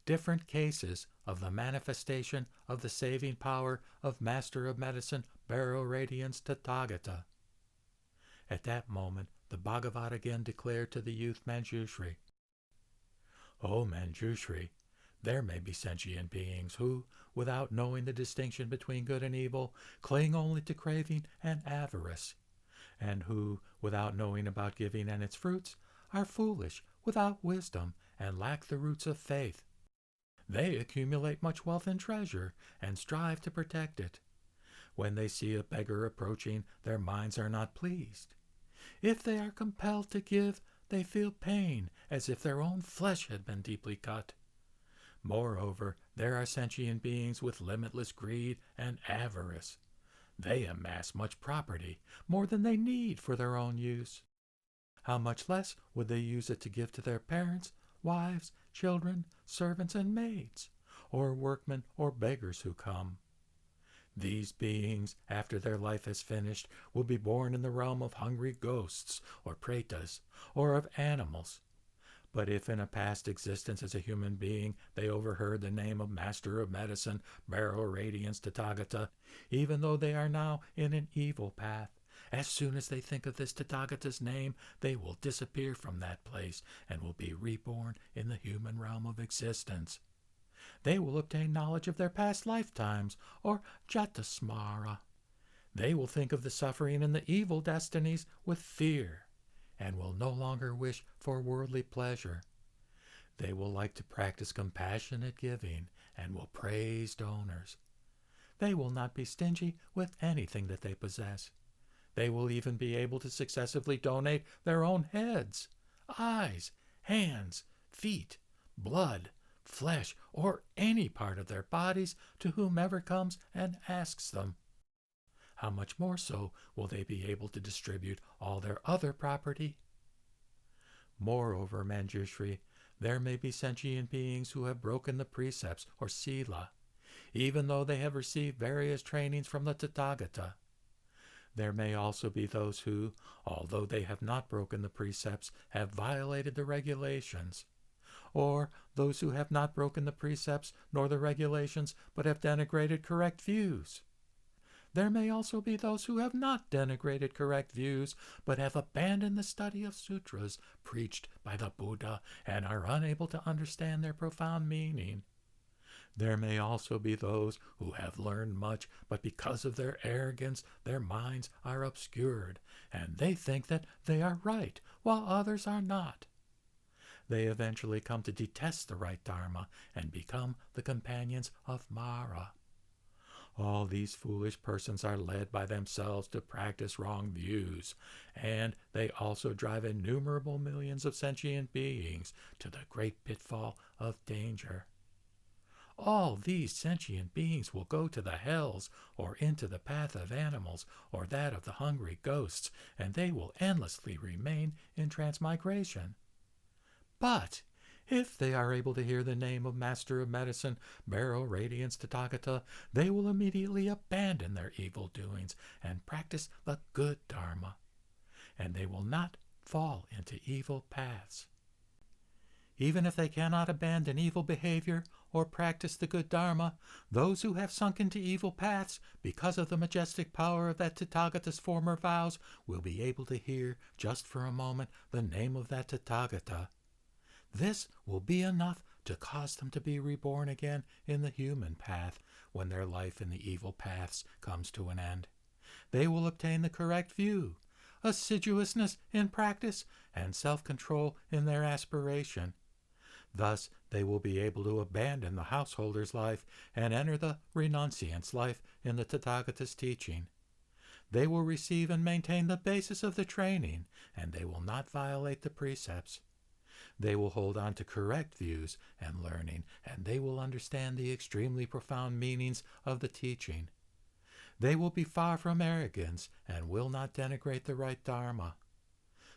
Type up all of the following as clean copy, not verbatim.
different cases of the manifestation of the saving power of Master of Medicine Beryl Radiance Tathagata. At that moment, the Bhagavat again declared to the youth Manjushri, "O Manjushri, there may be sentient beings who, without knowing the distinction between good and evil, cling only to craving and avarice, and who, without knowing about giving and its fruits, are foolish, without wisdom, and lack the roots of faith. They accumulate much wealth and treasure, and strive to protect it. When they see a beggar approaching, their minds are not pleased. If they are compelled to give, they feel pain, as if their own flesh had been deeply cut. Moreover, there are sentient beings with limitless greed and avarice. They amass much property, more than they need for their own use. How much less would they use it to give to their parents, wives, children, servants, and maids, or workmen or beggars who come? These beings, after their life is finished, will be born in the realm of hungry ghosts, or pretas, or of animals. But if in a past existence as a human being they overheard the name of Master of Medicine, Beryl Radiance Tathagata, even though they are now in an evil path, as soon as they think of this Tathagata's name, they will disappear from that place and will be reborn in the human realm of existence. They will obtain knowledge of their past lifetimes, or jatasmara. They will think of the suffering and the evil destinies with fear, and will no longer wish for worldly pleasure. They will like to practice compassionate giving, and will praise donors. They will not be stingy with anything that they possess. They will even be able to successively donate their own heads, eyes, hands, feet, blood, flesh, or any part of their bodies to whomever comes and asks them. How much more so will they be able to distribute all their other property? Moreover, Manjushri, there may be sentient beings who have broken the precepts, or sila, even though they have received various trainings from the Tathagata. There may also be those who, although they have not broken the precepts, have violated the regulations, or those who have not broken the precepts nor the regulations, but have denigrated correct views. There may also be those who have not denigrated correct views, but have abandoned the study of sutras preached by the Buddha and are unable to understand their profound meaning. There may also be those who have learned much, but because of their arrogance, their minds are obscured, and they think that they are right, while others are not. They eventually come to detest the right Dharma and become the companions of Mara. All these foolish persons are led by themselves to practice wrong views, and they also drive innumerable millions of sentient beings to the great pitfall of danger. All these sentient beings will go to the hells, or into the path of animals, or that of the hungry ghosts, and they will endlessly remain in transmigration. But if they are able to hear the name of Master of Medicine, Beryl Radiance Tathagata, they will immediately abandon their evil doings and practice the good Dharma, and they will not fall into evil paths. Even if they cannot abandon evil behavior or practice the good Dharma, those who have sunk into evil paths because of the majestic power of that Tathagata's former vows will be able to hear, just for a moment, the name of that Tathagata. This will be enough to cause them to be reborn again in the human path when their life in the evil paths comes to an end. They will obtain the correct view, assiduousness in practice, and self-control in their aspiration. Thus, they will be able to abandon the householder's life and enter the renunciant's life in the Tathagata's teaching. They will receive and maintain the basis of the training, and they will not violate the precepts. They will hold on to correct views and learning, and they will understand the extremely profound meanings of the teaching. They will be far from arrogance and will not denigrate the right Dharma.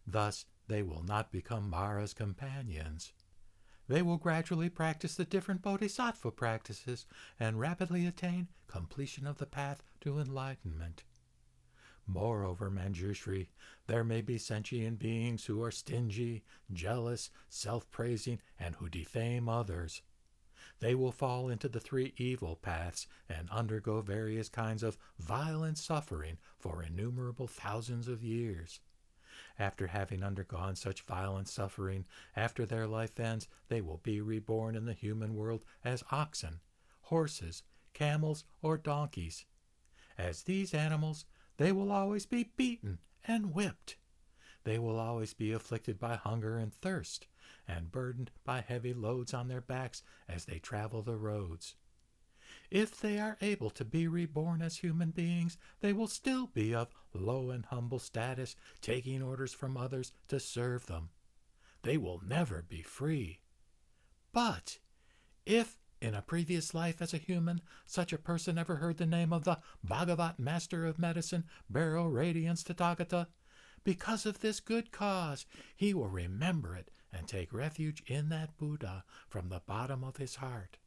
Thus, they will not become Mara's companions. They will gradually practice the different bodhisattva practices and rapidly attain completion of the path to enlightenment. Moreover, Manjushri, there may be sentient beings who are stingy, jealous, self-praising, and who defame others. They will fall into the three evil paths and undergo various kinds of violent suffering for innumerable thousands of years. After having undergone such violent suffering, after their life ends, they will be reborn in the human world as oxen, horses, camels, or donkeys. As these animals, they will always be beaten and whipped. They will always be afflicted by hunger and thirst, and burdened by heavy loads on their backs as they travel the roads. If they are able to be reborn as human beings, they will still be of low and humble status, taking orders from others to serve them. They will never be free. But if in a previous life as a human, such a person ever heard the name of the Bhagavat Master of Medicine, Beryl, Radiance, Tathagata, because of this good cause, he will remember it and take refuge in that Buddha from the bottom of his heart.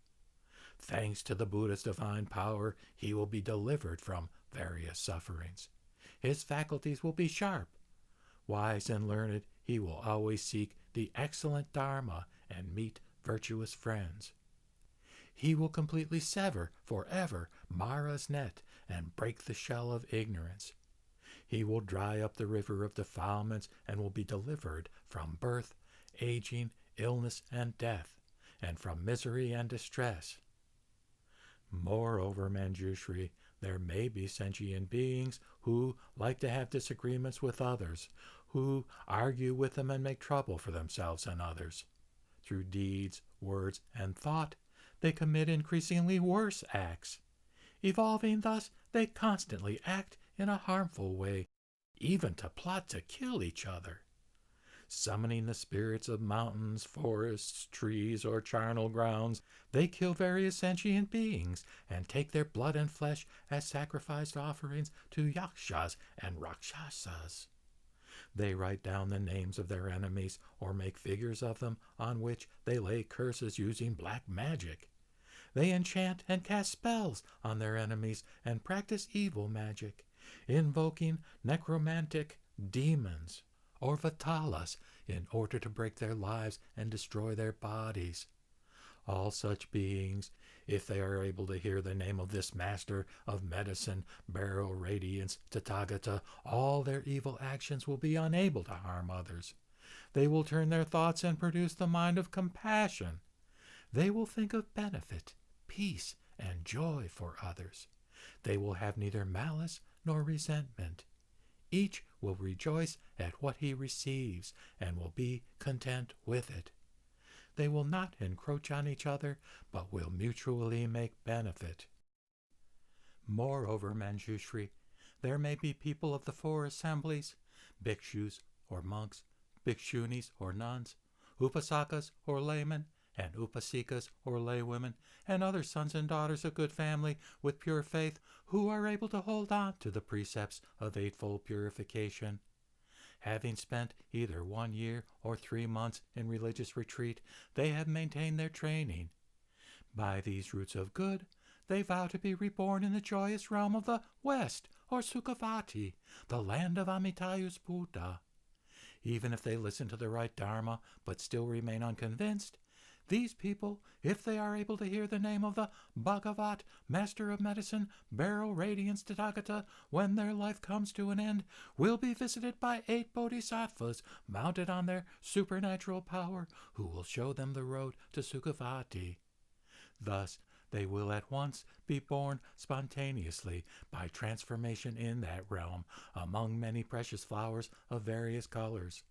Thanks to the Buddha's divine power, he will be delivered from various sufferings. His faculties will be sharp. Wise and learned, he will always seek the excellent Dharma and meet virtuous friends. He will completely sever forever Mara's net and break the shell of ignorance. He will dry up the river of defilements and will be delivered from birth, aging, illness, and death, and from misery and distress. Moreover, Manjushri, there may be sentient beings who like to have disagreements with others, who argue with them and make trouble for themselves and others. Through deeds, words, and thought, they commit increasingly worse acts. Evolving thus, they constantly act in a harmful way, even to plot to kill each other. Summoning the spirits of mountains, forests, trees, or charnel grounds, they kill various sentient beings and take their blood and flesh as sacrificed offerings to yakshas and rakshasas. They write down the names of their enemies or make figures of them on which they lay curses using black magic. They enchant and cast spells on their enemies and practice evil magic, invoking necromantic demons or vatalas in order to break their lives and destroy their bodies. All such beings, if they are able to hear the name of this master of medicine, Beryl, Radiance, Tathagata, all their evil actions will be unable to harm others. They will turn their thoughts and produce the mind of compassion. They will think of benefit, peace, and joy for others. They will have neither malice nor resentment. Each will rejoice at what he receives and will be content with it. They will not encroach on each other, but will mutually make benefit. Moreover, Manjushri, there may be people of the four assemblies, bhikshus or monks, bhikshunis or nuns, upasakas or laymen, and upasikas or laywomen, and other sons and daughters of good family with pure faith, who are able to hold on to the precepts of eightfold purification. Having spent either 1 year or 3 months in religious retreat, they have maintained their training. By these roots of good, they vow to be reborn in the joyous realm of the West, or Sukhavati, the land of Amitayu's Buddha. Even if they listen to the right Dharma, but still remain unconvinced, these people, if they are able to hear the name of the Bhagavat, Master of Medicine, Beryl, Radiance, Tathagata, when their life comes to an end, will be visited by 8 bodhisattvas mounted on their supernatural power, who will show them the road to Sukhavati. Thus, they will at once be born spontaneously by transformation in that realm among many precious flowers of various colors.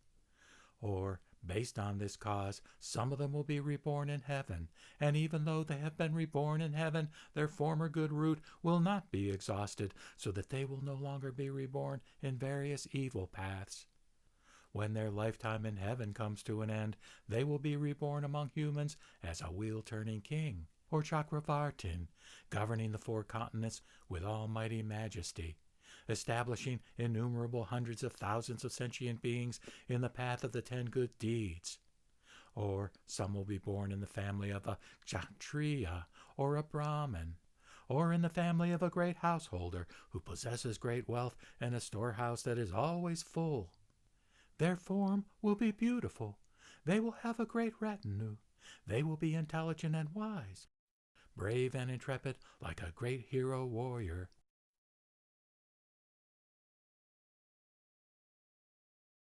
Or, based on this cause, some of them will be reborn in heaven, and even though they have been reborn in heaven, their former good root will not be exhausted, so that they will no longer be reborn in various evil paths. When their lifetime in heaven comes to an end, they will be reborn among humans as a wheel-turning king, or Chakravartin, governing the 4 continents with almighty majesty, establishing innumerable hundreds of thousands of sentient beings in the path of the 10 good deeds. Or some will be born in the family of a Kshatriya or a Brahmin, or in the family of a great householder who possesses great wealth and a storehouse that is always full. Their form will be beautiful. They will have a great retinue. They will be intelligent and wise. brave and intrepid like a great hero warrior.